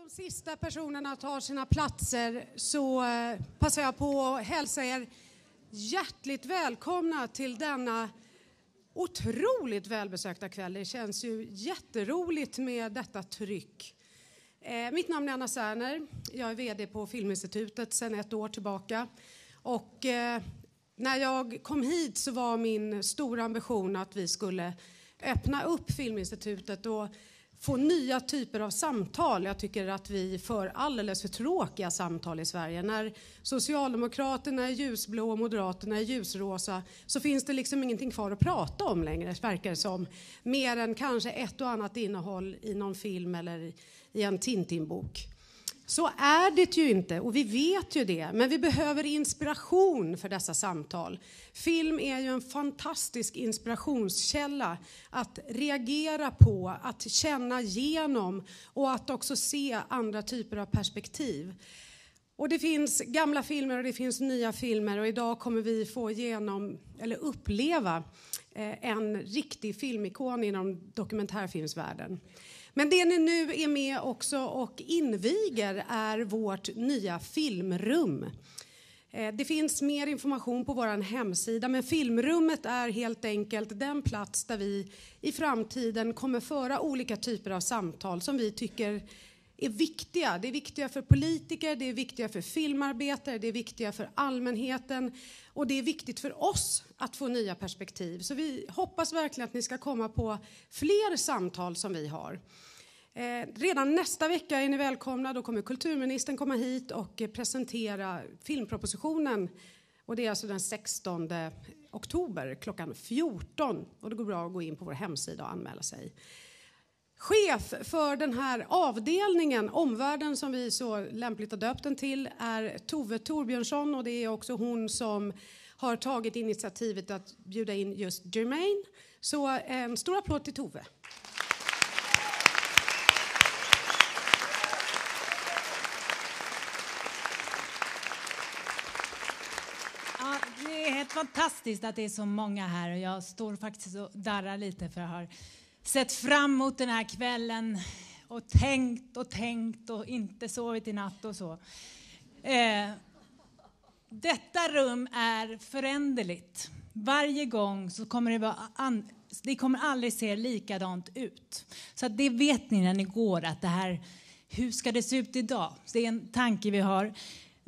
de sista personerna tar sina platser så passar jag på att hälsa er hjärtligt välkomna till denna otroligt välbesökta kväll. Det känns ju jätteroligt med detta tryck. Mitt namn är Anna Särner. Jag är vd på Filminstitutet sedan 1 år tillbaka. Och när jag kom hit så var min stora ambition att vi skulle öppna upp Filminstitutet och få nya typer av samtal. Jag tycker att vi för alldeles för tråkiga samtal i Sverige. När Socialdemokraterna är ljusblå och Moderaterna är ljusrosa så finns det liksom ingenting kvar att prata om längre, verkar det som. Mer än kanske ett och annat innehåll i någon film eller i en Tintin-bok. Så är det ju inte, och vi vet ju det. Men vi behöver inspiration för dessa samtal. Film är ju en fantastisk inspirationskälla att reagera på, att känna igenom och att också se andra typer av perspektiv. Och det finns gamla filmer och det finns nya filmer, och idag kommer vi få uppleva en riktig filmikon inom dokumentärfilmsvärlden. Men det ni nu är med också och inviger är vårt nya filmrum. Det finns mer information på vår hemsida, men Filmrummet är helt enkelt den plats där vi i framtiden kommer föra olika typer av samtal som vi tycker är viktiga. Det är viktiga för politiker, det är viktiga för filmarbetare, det är viktiga för allmänheten och det är viktigt för oss att få nya perspektiv. Så vi hoppas verkligen att ni ska komma på fler samtal som vi har. Redan nästa vecka är ni välkomna. Då kommer kulturministern komma hit och presentera filmpropositionen. Och det är alltså den 16 oktober klockan 14. Och det går bra att gå in på vår hemsida och anmäla sig. Chef för den här avdelningen, Omvärlden som vi så lämpligt har döpt den till, är Tove Torbjörnsson. Och det är också hon som har tagit initiativet att bjuda in just Germaine. Så en stor applåd till Tove. Det är helt fantastiskt att det är så många här, och jag står faktiskt och darrar lite för jag har sett fram emot den här kvällen och tänkt och inte sovit i natt och så. Detta rum är föränderligt. Varje gång så kommer det vara det kommer aldrig se likadant ut. Så att det vet ni när ni går, att det här, hur ska det se ut idag? Det är en tanke vi har.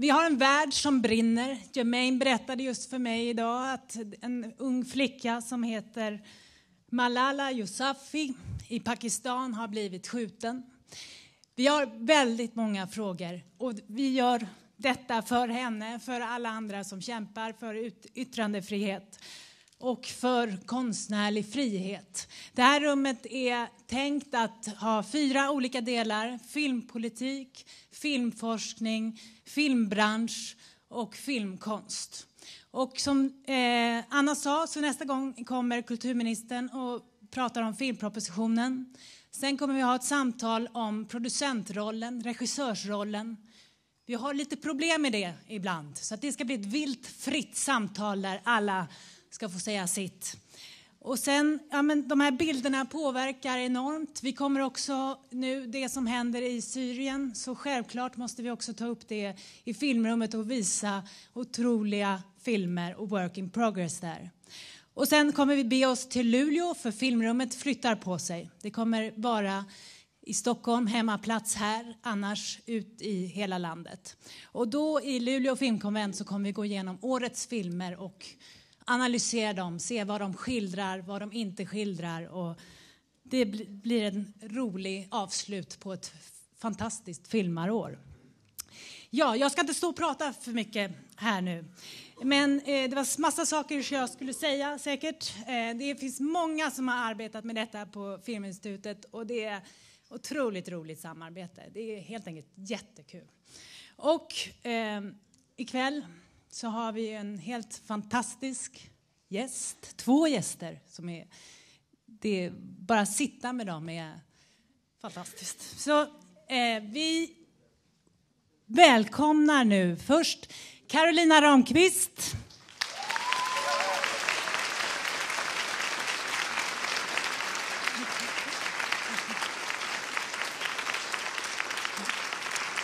Vi har en värld som brinner. Germaine berättade just för mig idag att en ung flicka som heter Malala Yousafzai i Pakistan har blivit skjuten. Vi har väldigt många frågor, och vi gör detta för henne, för alla andra som kämpar för yttrandefrihet och för konstnärlig frihet. Det här rummet är tänkt att ha 4 olika delar: filmpolitik, filmforskning, filmbransch och filmkonst. Och som Anna sa, så nästa gång kommer kulturministern och pratar om filmpropositionen. Sen kommer vi ha ett samtal om producentrollen, regissörsrollen. Vi har lite problem med det ibland, så att det ska bli ett vilt fritt samtal där alla ska få säga sitt. Och sen, de här bilderna påverkar enormt. Vi kommer också nu, det som händer i Syrien, så självklart måste vi också ta upp det i filmrummet och visa otroliga filmer och work in progress där. Och sen kommer vi be oss till Luleå, för filmrummet flyttar på sig. Det kommer vara i Stockholm, hemmaplats här, annars ut i hela landet. Och då i Luleå filmkonvent så kommer vi gå igenom årets filmer och analysera dem, se vad de skildrar, vad de inte skildrar, och det blir en rolig avslut på ett fantastiskt filmarår. Ja, jag ska inte stå och prata för mycket här nu. Men det var massa saker jag skulle säga säkert. Det finns många som har arbetat med detta på Filminstitutet, och det är otroligt roligt samarbete. Det är helt enkelt jättekul. Och ikväll så har vi en helt fantastisk gäst. 2 gäster som är... Det bara sitta med dem är fantastiskt. Så vi välkomnar nu först Carolina Ramqvist.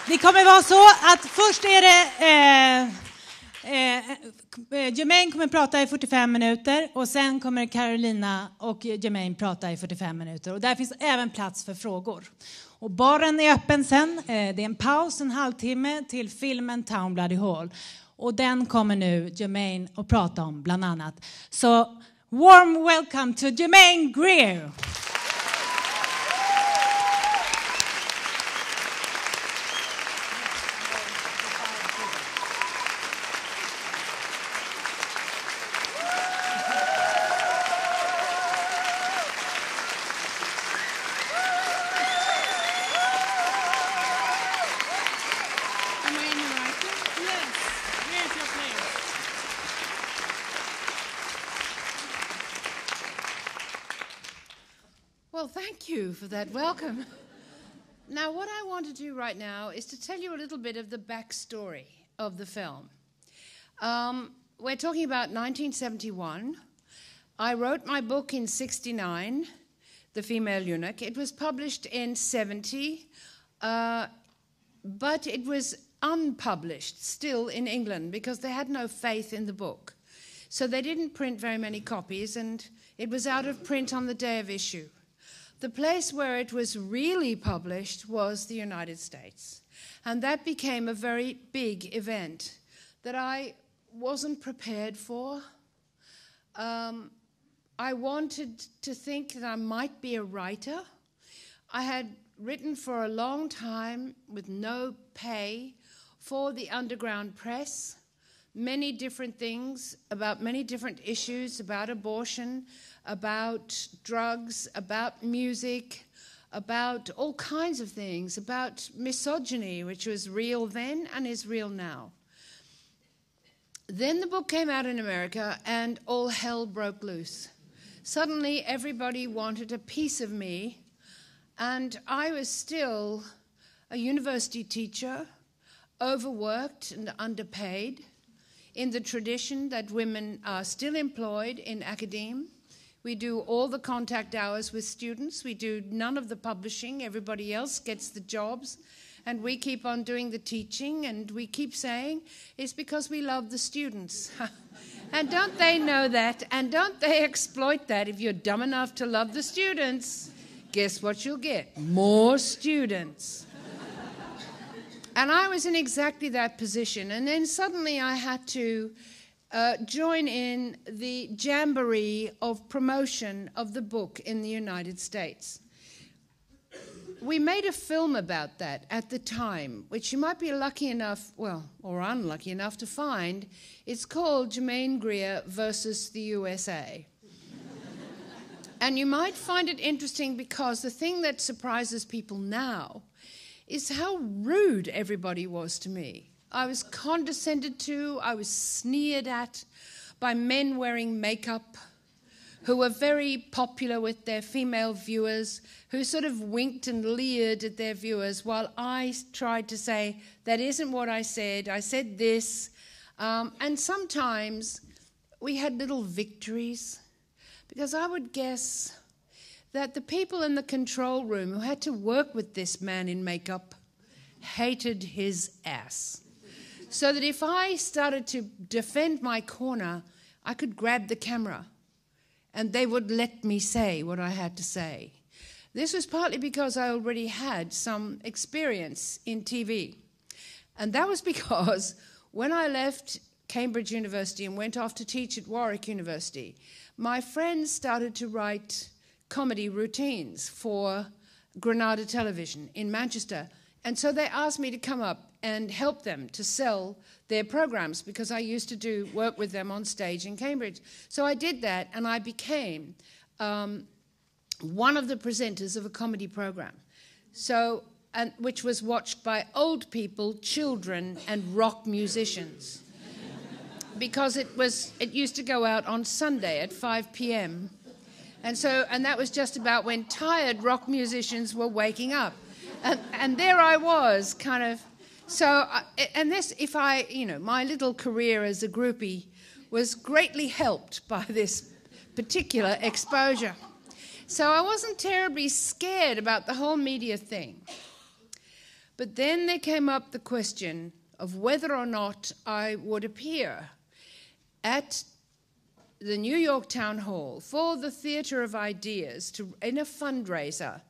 Det kommer vara så att först är det Germaine kommer prata i 45 minuter och sen kommer Carolina och Germaine prata i 45 minuter. Och där finns även plats för frågor. Och baren är öppen sen. Det är en paus, en halvtimme till filmen Town Bloody Hall. Och den kommer nu Germaine att prata om bland annat. Så warm welcome to Germaine Greer. Well, thank you for that welcome. Now, what I want to do right now is to tell you a little bit of the backstory of the film. We're talking about 1971. I wrote my book in 1969, The Female Eunuch. It was published in 1970, but it was unpublished still in England because they had no faith in the book. So they didn't print very many copies, and it was out of print on the day of issue. The place where it was really published was the United States. And that became a very big event that I wasn't prepared for. I wanted to think that I might be a writer. I had written for a long time with no pay for the underground press, many different things about many different issues, about abortion, about drugs, about music, about all kinds of things, about misogyny, which was real then and is real now. Then the book came out in America and all hell broke loose. Suddenly everybody wanted a piece of me, and I was still a university teacher, overworked and underpaid, in the tradition that women are still employed in academia. We do all the contact hours with students. We do none of the publishing. Everybody else gets the jobs. And we keep on doing the teaching. And we keep saying it's because we love the students. And don't they know that? And don't they exploit that? If you're dumb enough to love the students, guess what you'll get? More students. And I was in exactly that position. And then suddenly I had to join in the jamboree of promotion of the book in the United States. We made a film about that at the time, which you might be lucky enough, or unlucky enough to find. It's called Germaine Greer versus the USA. And you might find it interesting because the thing that surprises people now is how rude everybody was to me. I was condescended to, I was sneered at by men wearing makeup who were very popular with their female viewers, who sort of winked and leered at their viewers while I tried to say, that isn't what I said this. And sometimes we had little victories, because I would guess that the people in the control room who had to work with this man in makeup hated his ass. So that if I started to defend my corner, I could grab the camera and they would let me say what I had to say. This was partly because I already had some experience in TV. And that was because when I left Cambridge University and went off to teach at Warwick University, my friends started to write comedy routines for Granada Television in Manchester. And so they asked me to come up and help them to sell their programs, because I used to do work with them on stage in Cambridge. So I did that, and I became one of the presenters of a comedy program, which was watched by old people, children, and rock musicians. Because it used to go out on Sunday at 5 p.m. And that was just about when tired rock musicians were waking up. And there I was, kind of. So, my little career as a groupie was greatly helped by this particular exposure. So I wasn't terribly scared about the whole media thing. But then there came up the question of whether or not I would appear at the New York Town Hall for the Theatre of Ideas in a fundraiser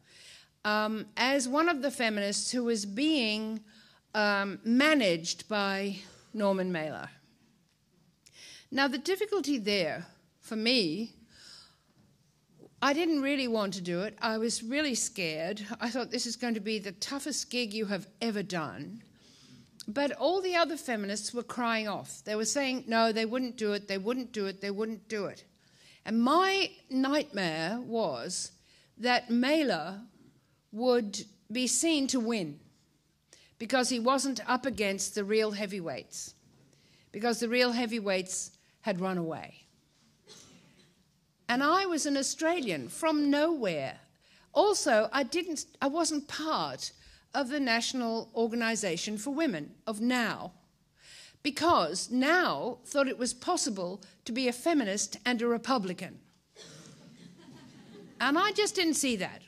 as one of the feminists who was being managed by Norman Mailer. Now, the difficulty there, for me, I didn't really want to do it. I was really scared. I thought this is going to be the toughest gig you have ever done. But all the other feminists were crying off. They were saying, no, they wouldn't do it, they wouldn't do it, they wouldn't do it. And my nightmare was that Mailer would be seen to win because he wasn't up against the real heavyweights, because the real heavyweights had run away. And I was an Australian from nowhere. Also, I wasn't part of the National Organisation for Women of NOW, because NOW thought it was possible to be a feminist and a Republican. And I just didn't see that,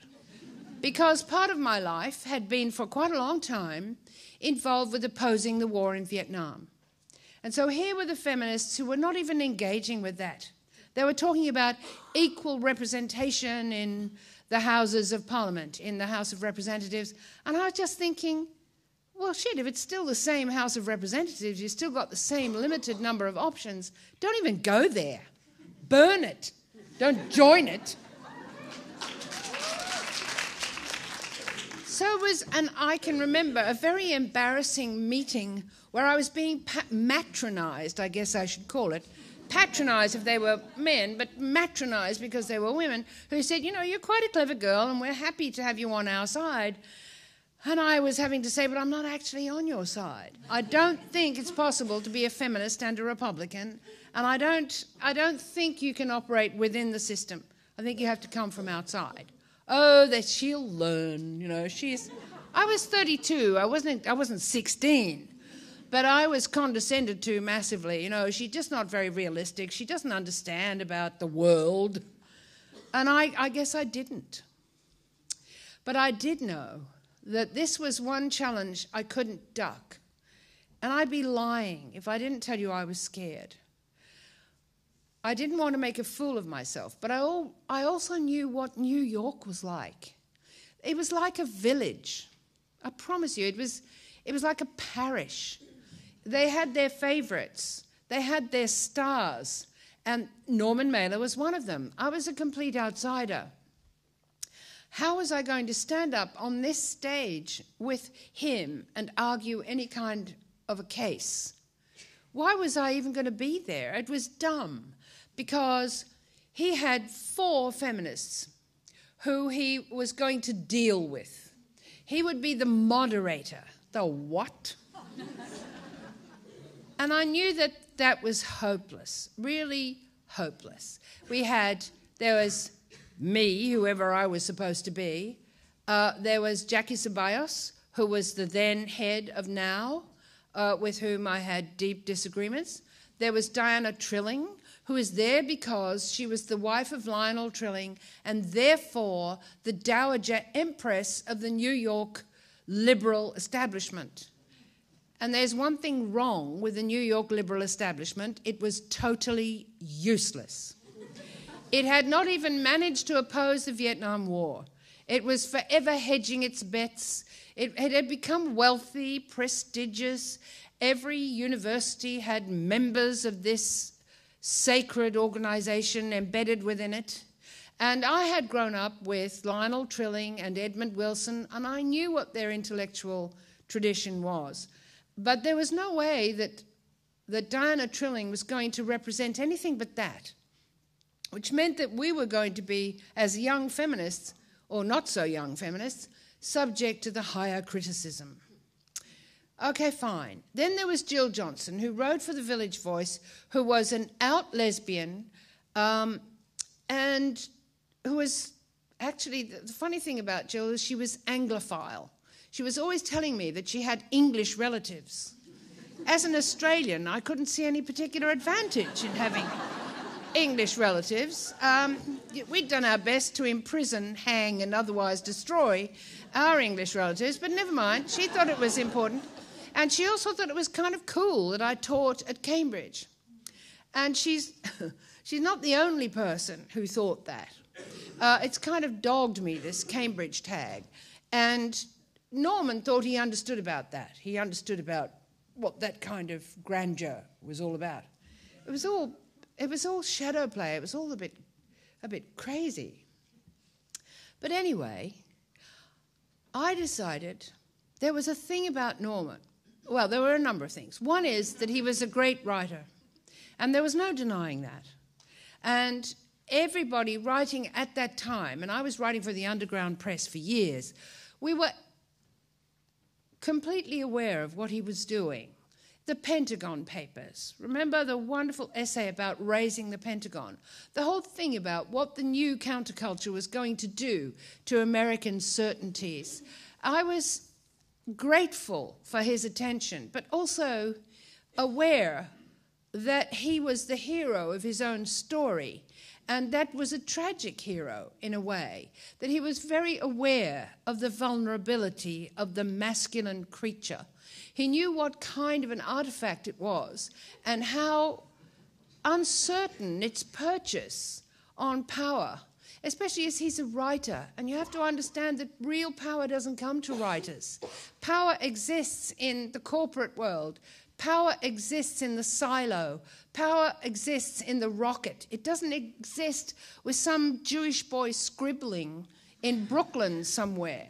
because part of my life had been for quite a long time involved with opposing the war in Vietnam. And so here were the feminists who were not even engaging with that. They were talking about equal representation in the Houses of Parliament, in the House of Representatives. And I was just thinking, well, shit, if it's still the same House of Representatives, you've still got the same limited number of options. Don't even go there. Burn it. Don't join it. So it was, and I can remember a very embarrassing meeting where I was being matronised, I guess I should call it. Patronised if they were men, but matronised because they were women, who said, you know, you're quite a clever girl and we're happy to have you on our side. And I was having to say, but I'm not actually on your side. I don't think it's possible to be a feminist and a Republican, and I don't think you can operate within the system. I think you have to come from outside. Oh, that she'll learn, you know, I was 32, I wasn't 16. But I was condescended to massively. You know, she's just not very realistic. She doesn't understand about the world. And I guess I didn't. But I did know that this was one challenge I couldn't duck. And I'd be lying if I didn't tell you I was scared. I didn't want to make a fool of myself. But I also knew what New York was like. It was like a village. I promise you, it was like a parish. They had their favourites. They had their stars. And Norman Mailer was one of them. I was a complete outsider. How was I going to stand up on this stage with him and argue any kind of a case? Why was I even going to be there? It was dumb, because he had 4 feminists who he was going to deal with. He would be the moderator. The what? And I knew that was hopeless, really hopeless. There was me, whoever I was supposed to be. There was Jackie Ceballos, who was the then head of NOW, with whom I had deep disagreements. There was Diana Trilling, who was there because she was the wife of Lionel Trilling and therefore the Dowager Empress of the New York liberal establishment. And there's one thing wrong with the New York liberal establishment: it was totally useless. It had not even managed to oppose the Vietnam War. It was forever hedging its bets. It had become wealthy, prestigious. Every university had members of this sacred organisation embedded within it. And I had grown up with Lionel Trilling and Edmund Wilson, and I knew what their intellectual tradition was. But there was no way that Diana Trilling was going to represent anything but that, which meant that we were going to be, as young feminists, or not so young feminists, subject to the higher criticism. Okay, fine. Then there was Jill Johnson, who wrote for the Village Voice, who was an out lesbian, and who was actually, the funny thing about Jill is she was Anglophile. She was always telling me that she had English relatives. As an Australian, I couldn't see any particular advantage in having English relatives. We'd done our best to imprison, hang, and otherwise destroy our English relatives, but never mind. She thought it was important. And she also thought it was kind of cool that I taught at Cambridge. And she's not the only person who thought that. It's kind of dogged me, this Cambridge tag. And Norman thought he understood about that. He understood about what that kind of grandeur was all about. It was all shadow play. It was all a bit crazy. But anyway, I decided there was a thing about Norman. Well, there were a number of things. One is that he was a great writer, and there was no denying that. And everybody writing at that time, and I was writing for the underground press for years, we were completely aware of what he was doing. The Pentagon Papers. Remember the wonderful essay about raising the Pentagon? The whole thing about what the new counterculture was going to do to American certainties. I was grateful for his attention, but also aware that he was the hero of his own story, and that was a tragic hero in a way, that he was very aware of the vulnerability of the masculine creature. He knew what kind of an artifact it was and how uncertain its purchase on power, especially as he's a writer. And you have to understand that real power doesn't come to writers. Power exists in the corporate world. Power exists in the silo. Power exists in the rocket. It doesn't exist with some Jewish boy scribbling in Brooklyn somewhere.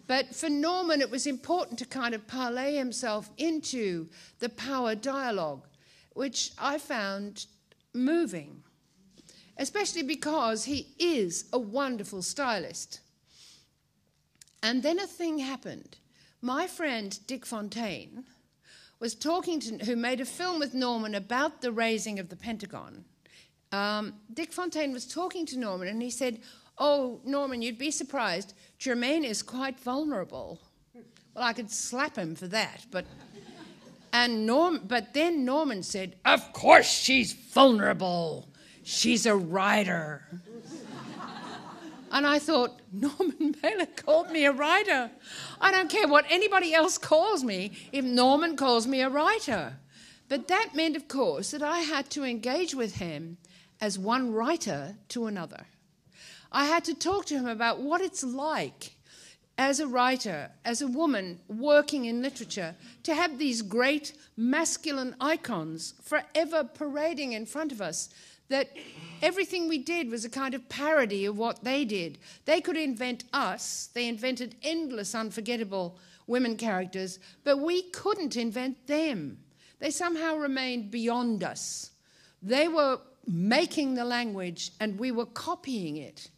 But for Norman, it was important to kind of parlay himself into the power dialogue, which I found moving, especially because he is a wonderful stylist. And then a thing happened. My friend Dick Fontaine was talking to, who made a film with Norman about the raising of the Pentagon. Dick Fontaine was talking to Norman, and he said, "Oh, Norman, you'd be surprised. Germaine is quite vulnerable." Well, I could slap him for that, but then Norman said, "Of course she's vulnerable. She's a writer." And I thought, Norman Mailer called me a writer. I don't care what anybody else calls me if Norman calls me a writer. But that meant, of course, that I had to engage with him as one writer to another. I had to talk to him about what it's like as a writer, as a woman working in literature, to have these great masculine icons forever parading in front of us, that everything we did was a kind of parody of what they did. They could invent us. They invented endless, unforgettable women characters, but we couldn't invent them. They somehow remained beyond us. They were making the language, and we were copying it.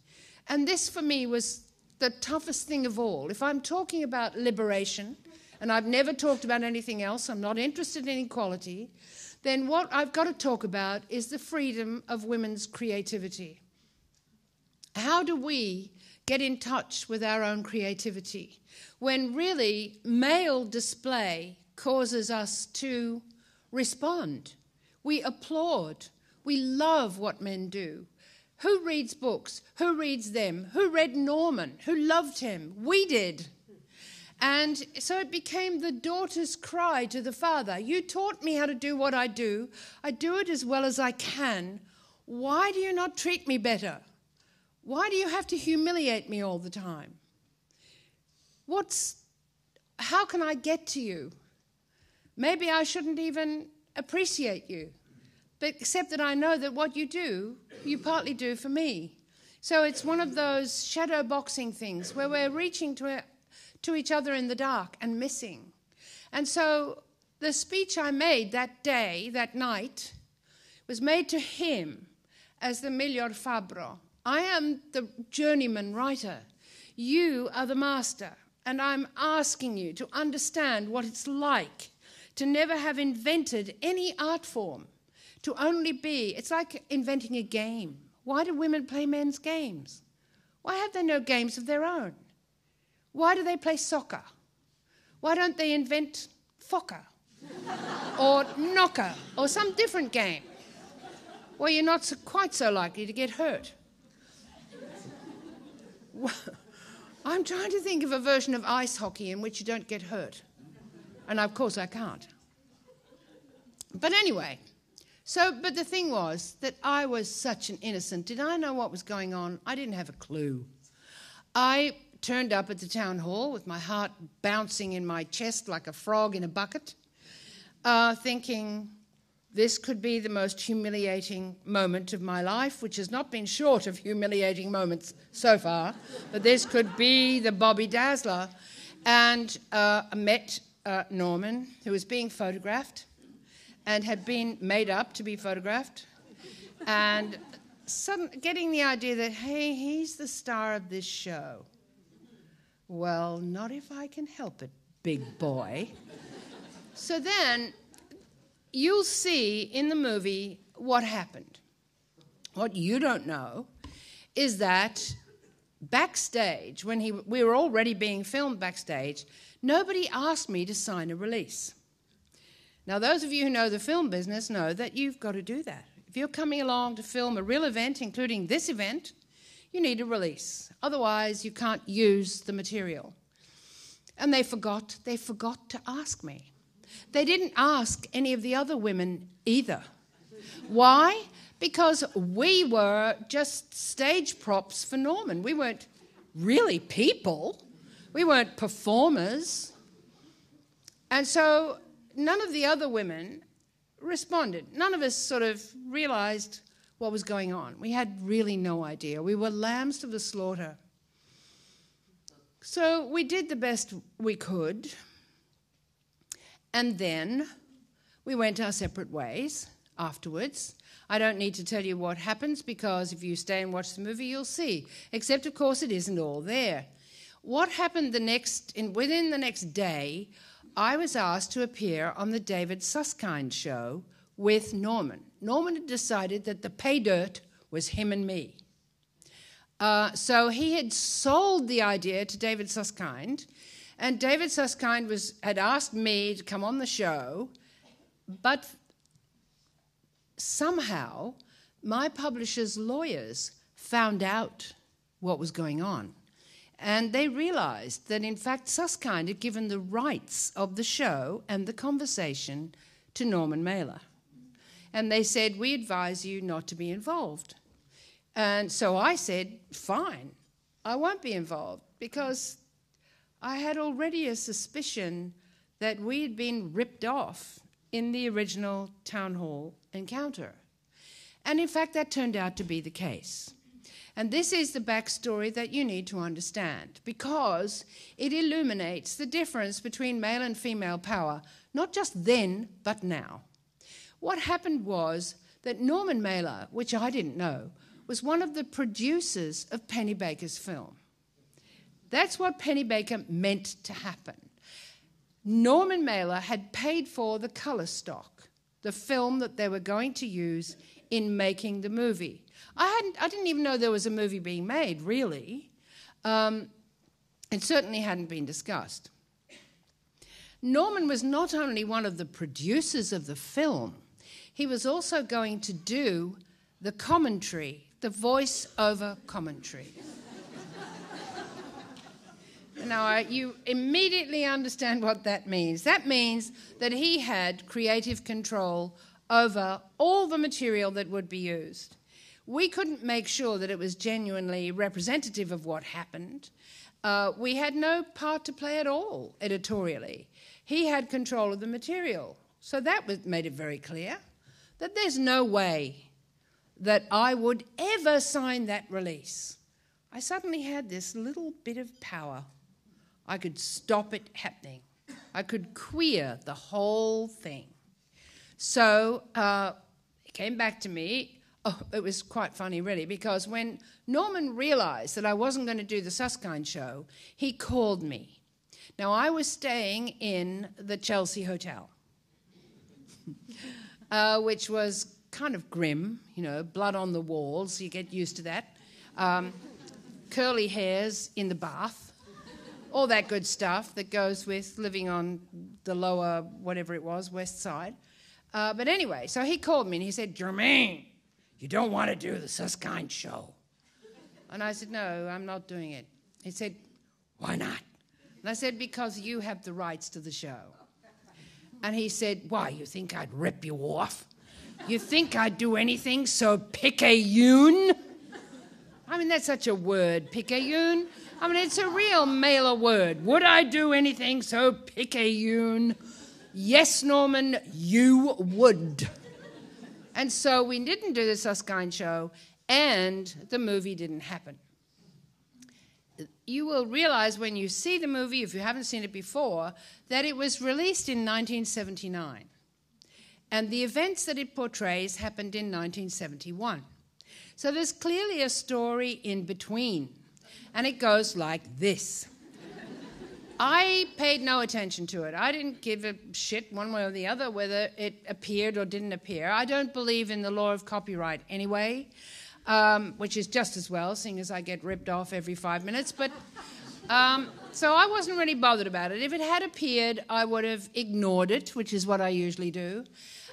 And this, for me, was the toughest thing of all. If I'm talking about liberation, and I've never talked about anything else, I'm not interested in equality, then what I've got to talk about is the freedom of women's creativity. How do we get in touch with our own creativity when really male display causes us to respond? We applaud. We love what men do. Who reads books? Who reads them? Who read Norman? Who loved him? We did. And so it became the daughter's cry to the father. You taught me how to do what I do. I do it as well as I can. Why do you not treat me better? Why do you have to humiliate me all the time? How can I get to you? Maybe I shouldn't even appreciate you, but except that I know that what you do, you partly do for me. So it's one of those shadow boxing things where we're reaching to each other in the dark and missing. And so the speech I made that day, that night, was made to him as the miglior fabbro. I am the journeyman writer. You are the master. And I'm asking you to understand what it's like to never have invented any art form, to only be, it's like inventing a game. Why do women play men's games? Why have they no games of their own? Why do they play soccer? Why don't they invent focker or knocker or some different game where you're not quite so likely to get hurt? I'm trying to think of a version of ice hockey in which you don't get hurt. And of course I can't. But anyway, but the thing was that I was such an innocent. Did I know what was going on? I didn't have a clue. I turned up at the town hall with my heart bouncing in my chest like a frog in a bucket, thinking this could be the most humiliating moment of my life, which has not been short of humiliating moments so far, but this could be the Bobby Dazzler. And I met Norman, who was being photographed and had been made up to be photographed, and getting the idea that, hey, he's the star of this show. Well, not if I can help it, big boy. So then you'll see in the movie what happened. What you don't know is that backstage, when we were already being filmed backstage, nobody asked me to sign a release. Now, those of you who know the film business know that you've got to do that. If you're coming along to film a real event, including this event, you need a release. Otherwise, you can't use the material. And they forgot to ask me. They didn't ask any of the other women either. Why? Because we were just stage props for Norman. We weren't really people. We weren't performers. And so none of the other women responded. None of us sort of realized what was going on. We had really no idea. We were lambs to the slaughter. So we did the best we could. And then we went our separate ways afterwards. I don't need to tell you what happens, because if you stay and watch the movie, you'll see. Except, of course, it isn't all there. What happened within the next day, I was asked to appear on the David Susskind show with Norman. Norman had decided that the pay dirt was him and me. So he had sold the idea to David Susskind, and David Susskind had asked me to come on the show, but somehow my publisher's lawyers found out what was going on. And they realized that, in fact, Susskind had given the rights of the show and the conversation to Norman Mailer. And they said, we advise you not to be involved. And so I said, fine, I won't be involved, because I had already a suspicion that we had been ripped off in the original town hall encounter. And in fact, that turned out to be the case. And this is the backstory that you need to understand, because it illuminates the difference between male and female power, not just then, but now. What happened was that Norman Mailer, which I didn't know, was one of the producers of Penny Baker's film. That's what Penny Baker meant to happen. Norman Mailer had paid for the colour stock, the film that they were going to use in making the movie. I didn't even know there was a movie being made, really. It certainly hadn't been discussed. Norman was not only one of the producers of the film, he was also going to do the commentary, the voice-over commentary. Now, you immediately understand what that means. That means that he had creative control over all the material that would be used. We couldn't make sure that it was genuinely representative of what happened. We had no part to play at all, editorially. He had control of the material. So that made it very clear that there's no way that I would ever sign that release. I suddenly had this little bit of power. I could stop it happening. I could queer the whole thing. So it came back to me. Oh, it was quite funny, really, because when Norman realized that I wasn't going to do the Susskind show, he called me. Now, I was staying in the Chelsea Hotel, which was kind of grim, blood on the walls. You get used to that. Curly hairs in the bath. All that good stuff that goes with living on the lower, whatever it was, west side. But anyway, so he called me and he said, Germaine, you don't want to do the Susskind show. And I said, no, I'm not doing it. He said, Why not? And I said, because you have the rights to the show. And he said, why, you think I'd rip you off? You think I'd do anything so picayune? I mean, that's such a word, picayune. I mean, it's a real Mailer word. Would I do anything so picayune? Yes, Norman, you would. And so we didn't do the Susskind show, and the movie didn't happen. You will realize when you see the movie, if you haven't seen it before, that it was released in 1979. And the events that it portrays happened in 1971. So there's clearly a story in between. And it goes like this. I paid no attention to it. I didn't give a shit one way or the other whether it appeared or didn't appear. I don't believe in the law of copyright anyway, which is just as well, seeing as I get ripped off every 5 minutes. But so I wasn't really bothered about it. If it had appeared, I would have ignored it, which is what I usually do.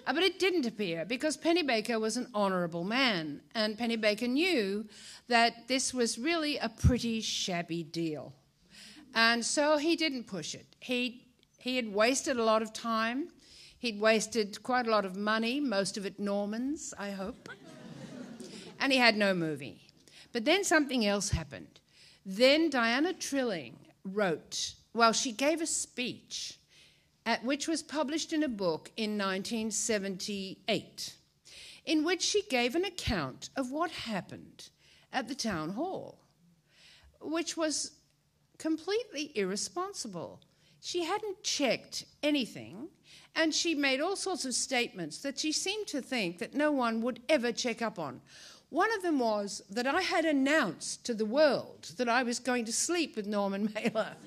But it didn't appear because Pennebaker was an honourable man, and Pennebaker knew that this was really a pretty shabby deal. And so he didn't push it. He had wasted a lot of time. He'd wasted quite a lot of money, most of it Norman's, I hope. And he had no movie. But then something else happened. Then Diana Trilling wrote, well, she gave a speech which was published in a book in 1978, in which she gave an account of what happened at the town hall, which was completely irresponsible. She hadn't checked anything, and she made all sorts of statements that she seemed to think that no one would ever check up on. One of them was that I had announced to the world that I was going to sleep with Norman Mailer.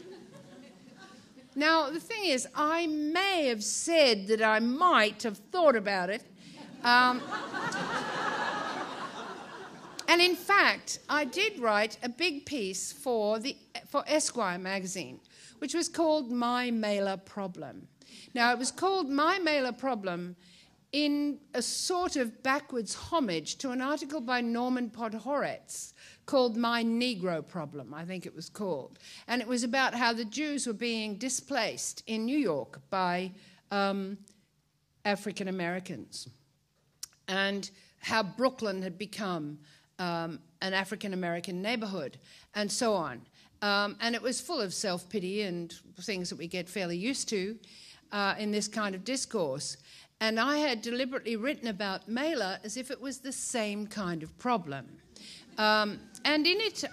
Now, the thing is, I may have said that I might have thought about it. And in fact, I did write a big piece for Esquire magazine, which was called My Mailer Problem. Now, it was called My Mailer Problem in a sort of backwards homage to an article by Norman Podhoretz called My Negro Problem, I think it was called. And it was about how the Jews were being displaced in New York by African Americans, and how Brooklyn had become an African American neighborhood, and so on. And it was full of self-pity and things that we get fairly used to in this kind of discourse. And I had deliberately written about Mailer as if it was the same kind of problem. And in it,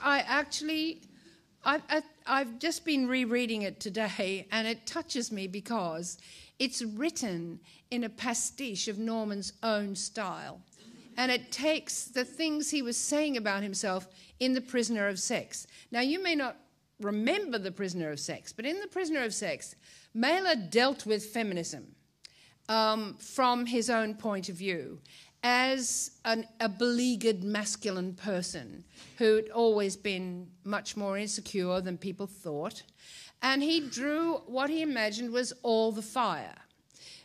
I've just been rereading it today, and it touches me because it's written in a pastiche of Norman's own style. And it takes the things he was saying about himself in The Prisoner of Sex. Now, you may not remember The Prisoner of Sex, but in The Prisoner of Sex, Mailer dealt with feminism from his own point of view as a beleaguered masculine person who'd always been much more insecure than people thought. And he drew what he imagined was all the fire,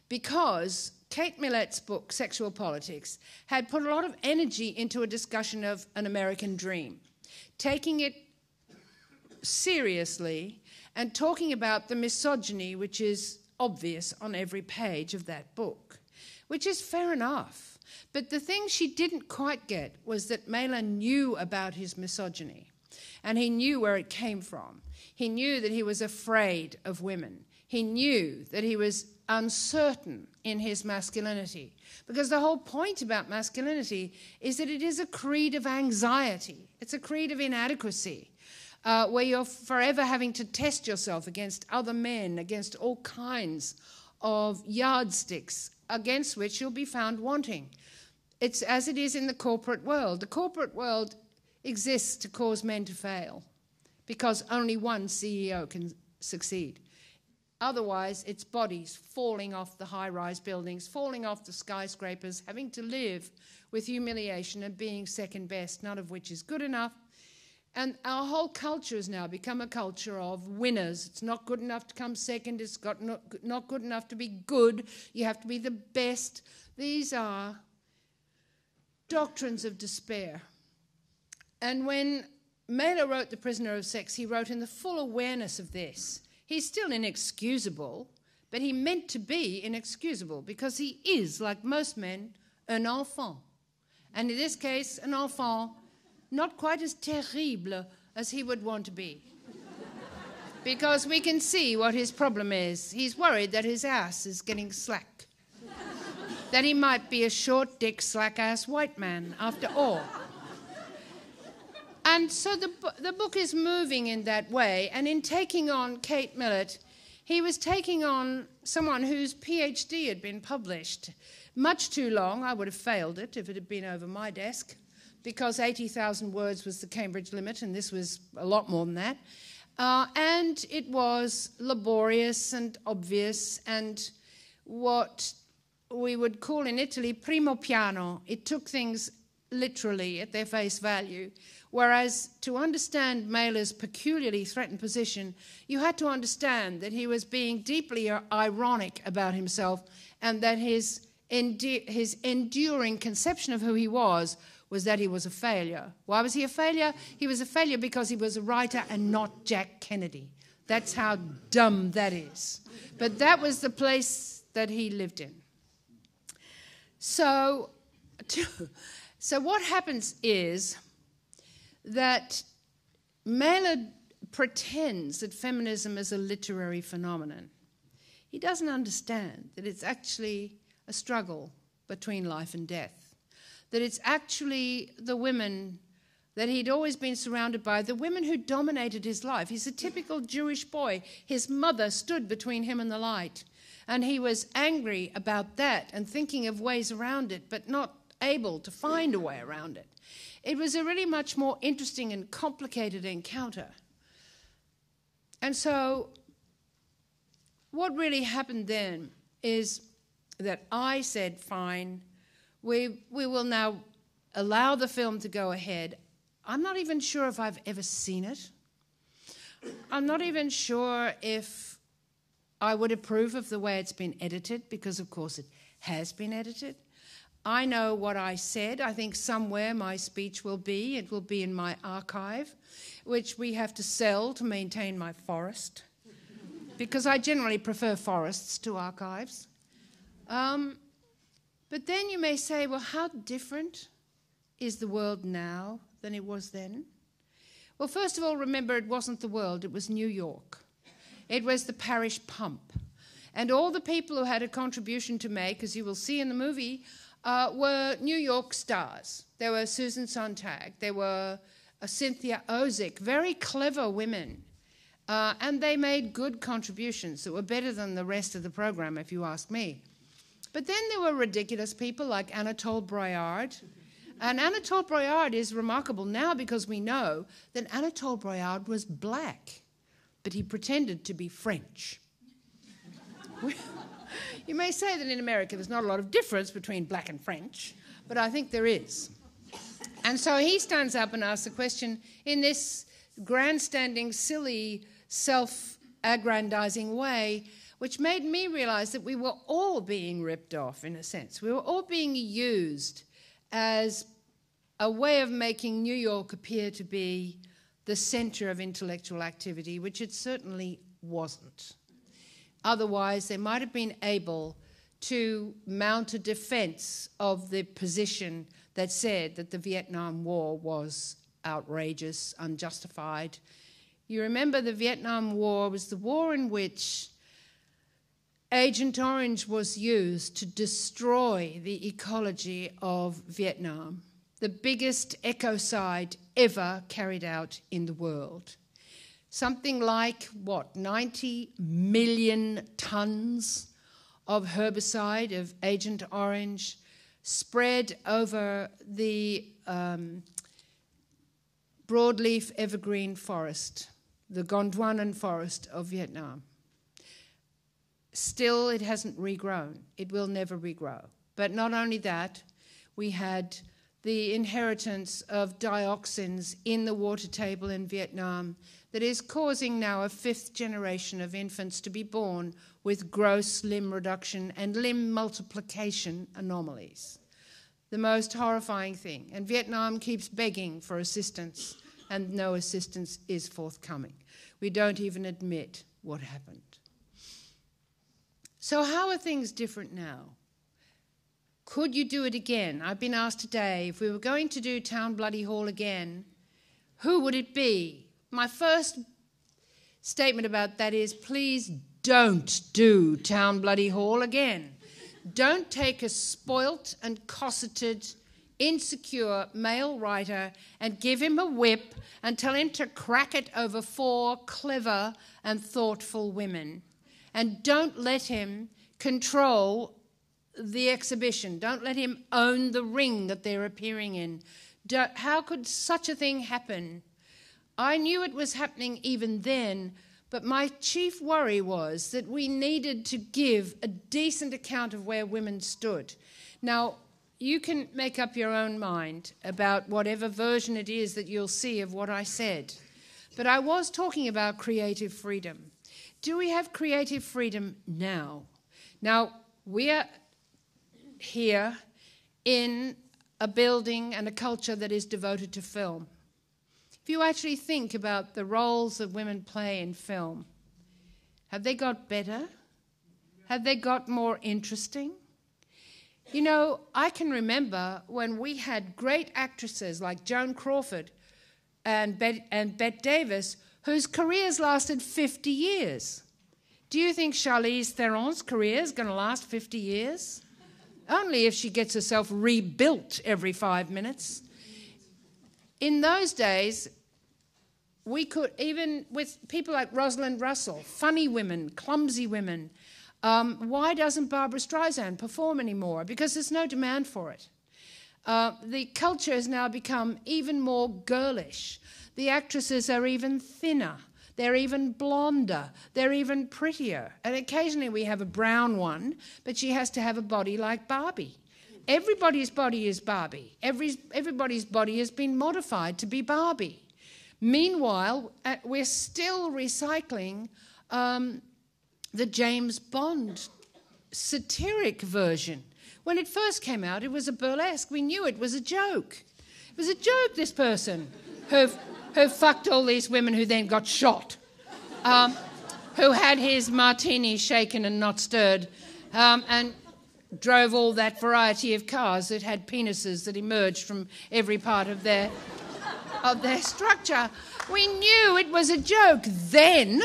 because Kate Millett's book, Sexual Politics, had put a lot of energy into a discussion of an American dream, taking it seriously and talking about the misogyny which is obvious on every page of that book, which is fair enough. But the thing she didn't quite get was that Mailer knew about his misogyny, and he knew where it came from. He knew that he was afraid of women. He knew that he was uncertain in his masculinity, because the whole point about masculinity is that it is a creed of anxiety. It's a creed of inadequacy, where you're forever having to test yourself against other men, against all kinds of yardsticks against which you'll be found wanting. It's as it is in the corporate world. The corporate world exists to cause men to fail, because only one CEO can succeed. Otherwise, it's bodies falling off the high-rise buildings, falling off the skyscrapers, having to live with humiliation and being second best, none of which is good enough. And our whole culture has now become a culture of winners. It's not good enough to come second. It's not good enough to be good. You have to be the best. These are doctrines of despair. And when Mailer wrote The Prisoner of Sex, he wrote in the full awareness of this. He's still inexcusable, but he meant to be inexcusable because he is, like most men, un enfant. And in this case, an enfant not quite as terrible as he would want to be. Because we can see what his problem is. He's worried that his ass is getting slack. That he might be a short dick, slack-ass white man, after all. And so the book is moving in that way. And in taking on Kate Millett, he was taking on someone whose PhD had been published much too long. I would have failed it if it had been over my desk, because 80,000 words was the Cambridge limit, and this was a lot more than that. And it was laborious and obvious, and what we would call in Italy primo piano. It took things literally at their face value. Whereas to understand Mailer's peculiarly threatened position, you had to understand that he was being deeply ironic about himself, and that his enduring conception of who he was that he was a failure. Why was he a failure? He was a failure because he was a writer and not Jack Kennedy. That's how dumb that is. But that was the place that he lived in. So what happens is that Mailer pretends that feminism is a literary phenomenon. He doesn't understand that it's actually a struggle between life and death, that it's actually the women that he'd always been surrounded by, the women who dominated his life. He's a typical Jewish boy. His mother stood between him and the light, and he was angry about that and thinking of ways around it, but not able to find a way around it. It was a really much more interesting and complicated encounter. And so what really happened then is that I said, fine, we will now allow the film to go ahead. I'm not even sure if I've ever seen it. I'm not even sure if I would approve of the way it's been edited, because of course it has been edited. I know what I said. I think somewhere my speech will be. It will be in my archive, which we have to sell to maintain my forest, because I generally prefer forests to archives. But then you may say, well, how different is the world now than it was then? Well, first of all, remember, it wasn't the world, it was New York. It was the parish pump. And all the people who had a contribution to make, as you will see in the movie, were New York stars. There were Susan Sontag, there were Cynthia Ozick, very clever women. And they made good contributions that were better than the rest of the program, if you ask me. But then there were ridiculous people like Anatole Broyard. And Anatole Broyard is remarkable now because we know that Anatole Broyard was black, but he pretended to be French. You may say that in America there's not a lot of difference between black and French, but I think there is. And so he stands up and asks the question in this grandstanding, silly, self-aggrandizing way, which made me realize that we were all being ripped off, in a sense. We were all being used as a way of making New York appear to be the center of intellectual activity, which it certainly wasn't. Otherwise, they might have been able to mount a defense of the position that said that the Vietnam War was outrageous, unjustified. You remember the Vietnam War was the war in which Agent Orange was used to destroy the ecology of Vietnam, the biggest ecocide ever carried out in the world. Something like, 90 million tons of herbicide, of Agent Orange, spread over the broadleaf evergreen forest, the Gondwanan forest of Vietnam. Still, it hasn't regrown. It will never regrow. But not only that, we had the inheritance of dioxins in the water table in Vietnam that is causing now a 5th generation of infants to be born with gross limb reduction and limb multiplication anomalies. The most horrifying thing. And Vietnam keeps begging for assistance and no assistance is forthcoming. We don't even admit what happened. So how are things different now? Could you do it again? I've been asked today, if we were going to do Town Bloody Hall again, who would it be? My first statement about that is, please don't do Town Bloody Hall again. Don't take a spoilt and cosseted, insecure male writer and give him a whip and tell him to crack it over 4 clever and thoughtful women. And don't let him control the exhibition. Don't let him own the ring that they're appearing in. How could such a thing happen? I knew it was happening even then, but my chief worry was that we needed to give a decent account of where women stood. Now, you can make up your own mind about whatever version it is that you'll see of what I said. But I was talking about creative freedom. Do we have creative freedom now? Now, we are here in a building and a culture that is devoted to film. If you actually think about the roles that women play in film, have they got better? Have they got more interesting? You know, I can remember when we had great actresses like Joan Crawford and Bette Davis, whose careers lasted 50 years. Do you think Charlize Theron's career is going to last 50 years? Only if she gets herself rebuilt every 5 minutes. In those days, we could, even with people like Rosalind Russell, funny women, clumsy women, why doesn't Barbra Streisand perform anymore? Because there's no demand for it. The culture has now become even more girlish. The actresses are even thinner. They're even blonder. They're even prettier. And occasionally we have a brown one, but she has to have a body like Barbie. Everybody's body is Barbie. Everybody's body has been modified to be Barbie. Meanwhile, we're still recycling the James Bond satiric version. When it first came out, it was a burlesque. We knew it was a joke. It was a joke, this person who fucked all these women who then got shot, who had his martini shaken and not stirred, and drove all that variety of cars that had penises that emerged from every part of their structure. We knew it was a joke then,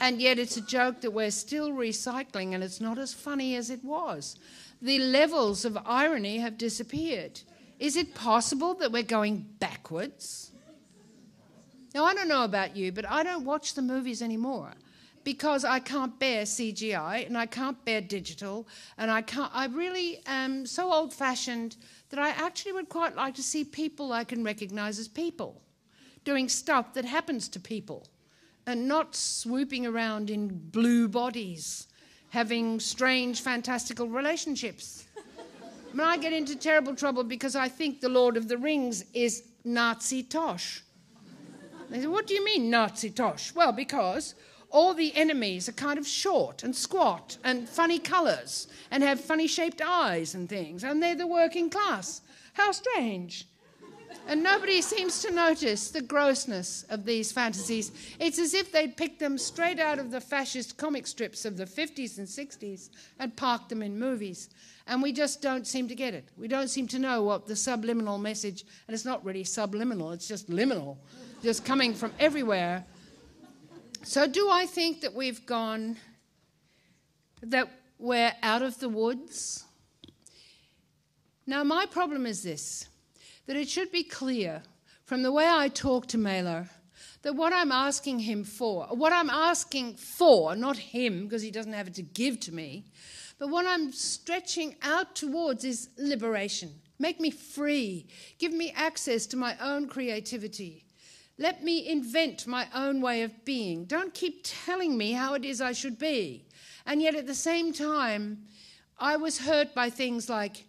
and yet it's a joke that we're still recycling, and it's not as funny as it was. The levels of irony have disappeared. Is it possible that we're going backwards? Now, I don't know about you, but I don't watch the movies anymore because I can't bear CGI and I can't bear digital, and I really am so old-fashioned that I actually would quite like to see people I can recognize as people doing stuff that happens to people and not swooping around in blue bodies, having strange, fantastical relationships. I mean, I get into terrible trouble because I think The Lord of the Rings is Nazi tosh. They say, what do you mean Nazi tosh? Well, because all the enemies are kind of short and squat and funny colours and have funny shaped eyes and things, and they're the working class. How strange. And nobody seems to notice the grossness of these fantasies. It's as if they'd picked them straight out of the fascist comic strips of the 50s and 60s and parked them in movies. And we just don't seem to get it. We don't seem to know what the subliminal message, and it's not really subliminal, it's just liminal, just coming from everywhere. So do I think that that we're out of the woods? Now, my problem is this, that it should be clear from the way I talk to Mailer that what I'm asking him for, not him, because he doesn't have it to give to me, but what I'm stretching out towards is liberation. Make me free. Give me access to my own creativity. Let me invent my own way of being. Don't keep telling me how it is I should be. And yet at the same time, I was hurt by things like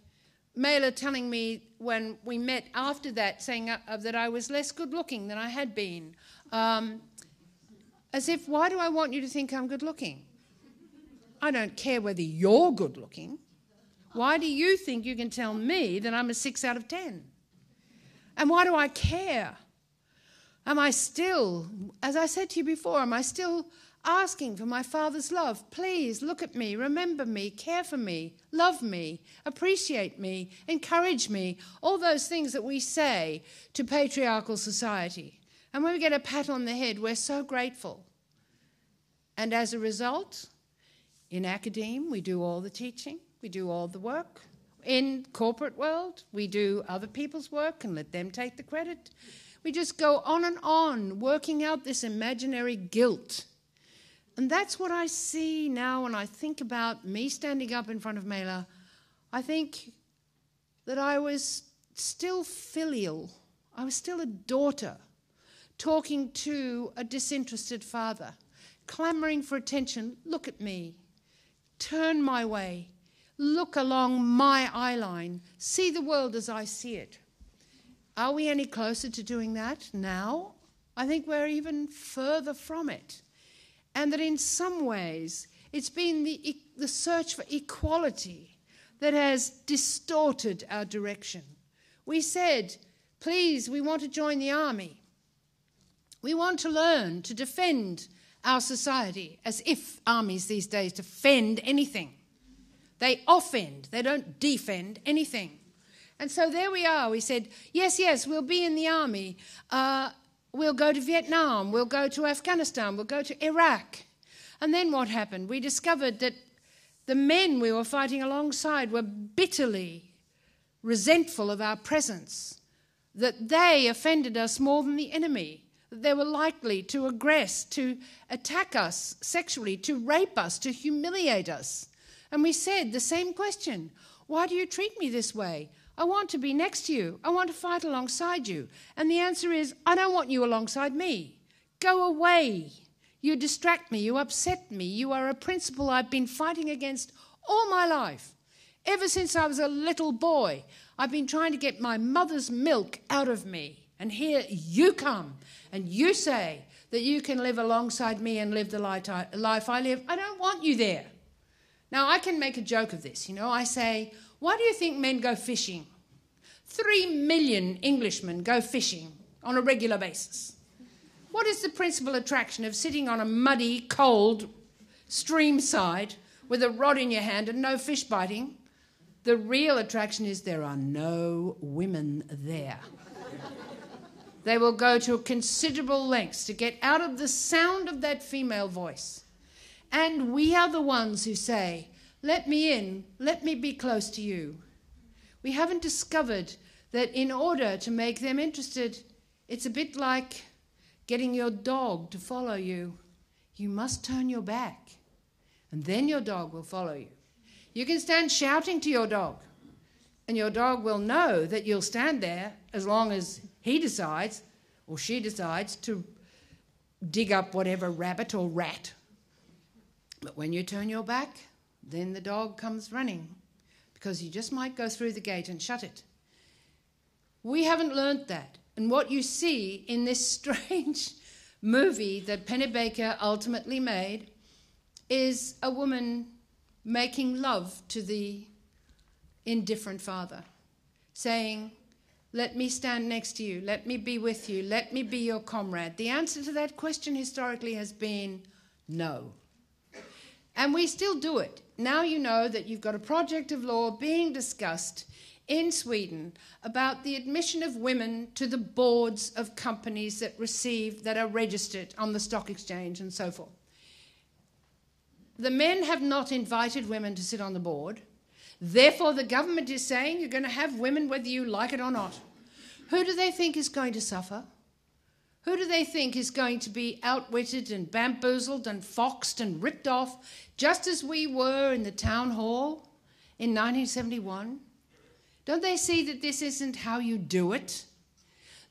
Mailer telling me when we met after that, saying that I was less good looking than I had been. As if, why do I want you to think I'm good looking? I don't care whether you're good looking. Why do you think you can tell me that I'm a 6 out of 10? And why do I care? Am I still, as I said to you before, am I still asking for my Father's love? Please look at me, remember me, care for me, love me, appreciate me, encourage me, all those things that we say to patriarchal society. And when we get a pat on the head, we're so grateful. And as a result, in academe, we do all the teaching, we do all the work. In corporate world, we do other people's work and let them take the credit. We just go on, working out this imaginary guilt. And that's what I see now when I think about me standing up in front of Mela. I think that I was still filial. I was still a daughter, talking to a disinterested father, clamoring for attention. Look at me. Turn my way. Look along my eye line. See the world as I see it. Are we any closer to doing that now? I think we're even further from it. And that in some ways, it's been the search for equality that has distorted our direction. We said, please, we want to join the army. We want to learn to defend our society, as if armies these days defend anything. They offend, they don't defend anything. And so there we are. We said, yes, we'll be in the army. We'll go to Vietnam. We'll go to Afghanistan. We'll go to Iraq. And then what happened? We discovered that the men we were fighting alongside were bitterly resentful of our presence, that they offended us more than the enemy, that they were likely to aggress, to attack us sexually, to rape us, to humiliate us. And we said the same question. Why do you treat me this way? I want to be next to you. I want to fight alongside you. And the answer is, I don't want you alongside me. Go away. You distract me. You upset me. You are a principle I've been fighting against all my life. Ever since I was a little boy, I've been trying to get my mother's milk out of me. And here you come and you say that you can live alongside me and live the life I live. I don't want you there. Now, I can make a joke of this. I say, why do you think men go fishing? 3 million Englishmen go fishing on a regular basis. What is the principal attraction of sitting on a muddy, cold stream side with a rod in your hand and no fish biting? The real attraction is there are no women there. They will go to considerable lengths to get out of the sound of that female voice. And we are the ones who say, let me in, let me be close to you. We haven't discovered that in order to make them interested, it's a bit like getting your dog to follow you. You must turn your back, and then your dog will follow you. You can stand shouting to your dog, and your dog will know that you'll stand there as long as he decides or she decides to dig up whatever rabbit or rat. But when you turn your back, then the dog comes running, because you just might go through the gate and shut it. We haven't learnt that. And what you see in this strange movie that Pennebaker ultimately made is a woman making love to the indifferent father, saying, let me stand next to you, let me be with you, let me be your comrade. The answer to that question historically has been no. And we still do it. Now you know that you've got a project of law being discussed in Sweden about the admission of women to the boards of companies that are registered on the stock exchange and so forth. The men have not invited women to sit on the board. Therefore, the government is saying you're going to have women whether you like it or not. Who do they think is going to suffer? Who do they think is going to be outwitted and bamboozled and foxed and ripped off, just as we were in the town hall in 1971? Don't they see that this isn't how you do it?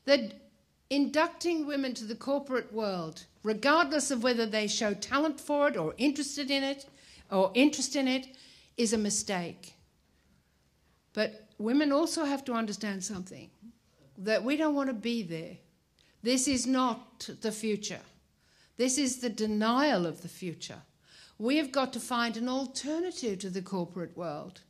That inducting women to the corporate world, regardless of whether they show talent for it or interest in it, is a mistake. But women also have to understand something, that we don't want to be there. This is not the future. This is the denial of the future. We have got to find an alternative to the corporate world,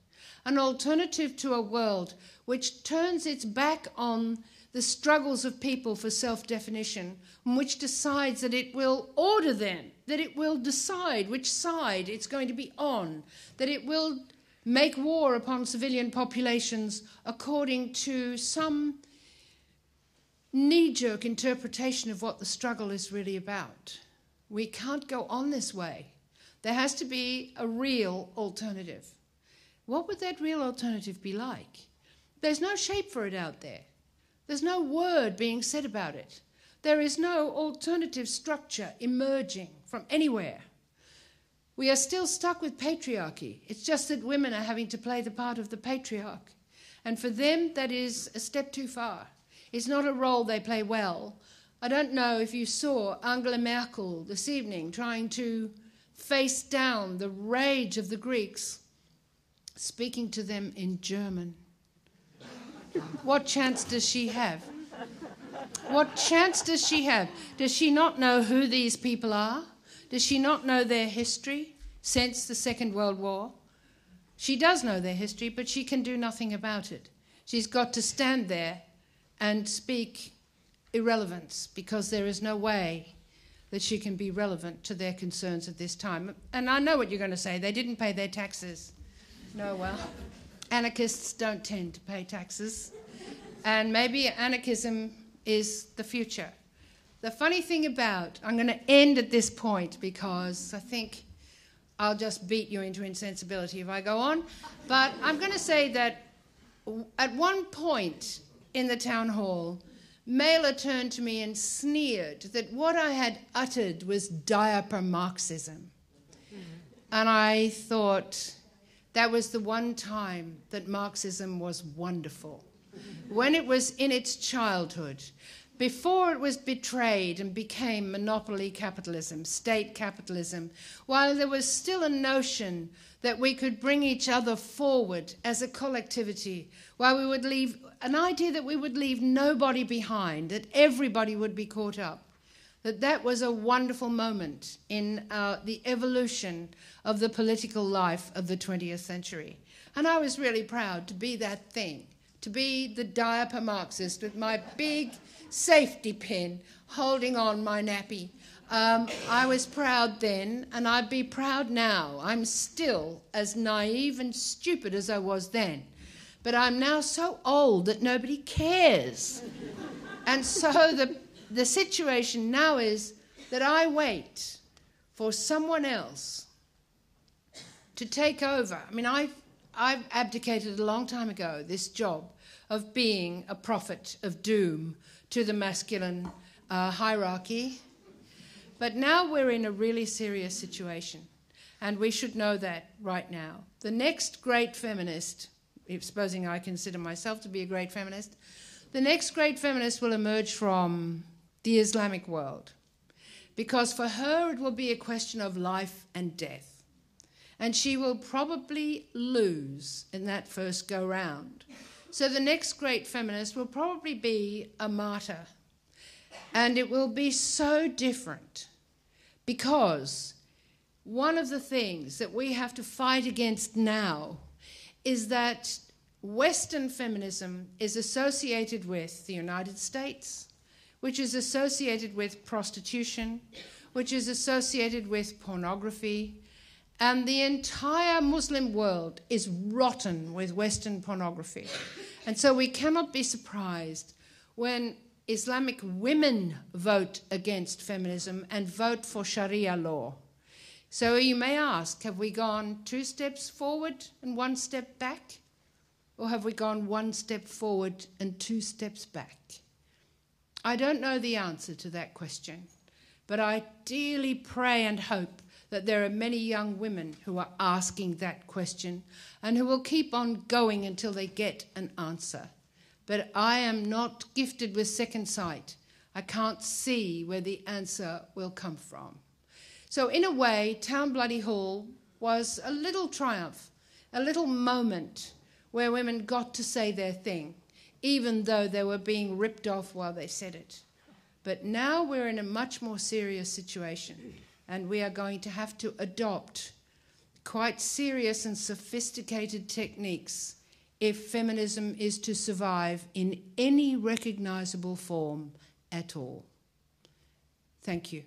an alternative to a world which turns its back on the struggles of people for self-definition, and which decides that it will order them, that it will decide which side it's going to be on, that it will make war upon civilian populations according to some knee-jerk interpretation of what the struggle is really about. We can't go on this way. There has to be a real alternative. What would that real alternative be like? There's no shape for it out there. There's no word being said about it. There is no alternative structure emerging from anywhere. We are still stuck with patriarchy. It's just that women are having to play the part of the patriarch. And for them, that is a step too far. It's not a role they play well. I don't know if you saw Angela Merkel this evening trying to face down the rage of the Greeks, speaking to them in German. What chance does she have? What chance does she have? Does she not know who these people are? Does she not know their history since the Second World War? She does know their history, but she can do nothing about it. She's got to stand there and speak irrelevance, because there is no way that she can be relevant to their concerns at this time. And I know what you're going to say. They didn't pay their taxes. No, well, anarchists don't tend to pay taxes. And maybe anarchism is the future. The funny thing about, I'm going to end at this point because I think I'll just beat you into insensibility if I go on. But I'm going to say that at one point in the town hall, Mailer turned to me and sneered that what I had uttered was diaper Marxism. And I thought that was the one time that Marxism was wonderful. When it was in its childhood, before it was betrayed and became monopoly capitalism, state capitalism, while there was still a notion that we could bring each other forward as a collectivity, while we would leave an idea that we would leave nobody behind, that everybody would be caught up, that was a wonderful moment in the evolution of the political life of the 20th century. And I was really proud to be that thing, to be the diaper Marxist with my big safety pin holding on my nappy. I was proud then, and I'd be proud now. I'm still as naive and stupid as I was then. But I'm now so old that nobody cares. And so the situation now is that I wait for someone else to take over. I mean, I've abdicated a long time ago this job of being a prophet of doom to the masculine hierarchy. But now we're in a really serious situation, and we should know that right now. The next great feminist, supposing I consider myself to be a great feminist, the next great feminist will emerge from the Islamic world, because for her it will be a question of life and death. And she will probably lose in that first go-round. So the next great feminist will probably be a martyr. And it will be so different, because one of the things that we have to fight against now is that Western feminism is associated with the United States, which is associated with prostitution, which is associated with pornography, and the entire Muslim world is rotten with Western pornography. And so we cannot be surprised when Islamic women vote against feminism and vote for Sharia law. So you may ask, have we gone 2 steps forward and 1 step back? Or have we gone 1 step forward and 2 steps back? I don't know the answer to that question, but I dearly pray and hope that there are many young women who are asking that question and who will keep on going until they get an answer. But I am not gifted with second sight. I can't see where the answer will come from. So in a way, Town Bloody Hall was a little triumph, a little moment where women got to say their thing, even though they were being ripped off while they said it. But now we're in a much more serious situation, and we are going to have to adopt quite serious and sophisticated techniques if feminism is to survive in any recognizable form at all. Thank you.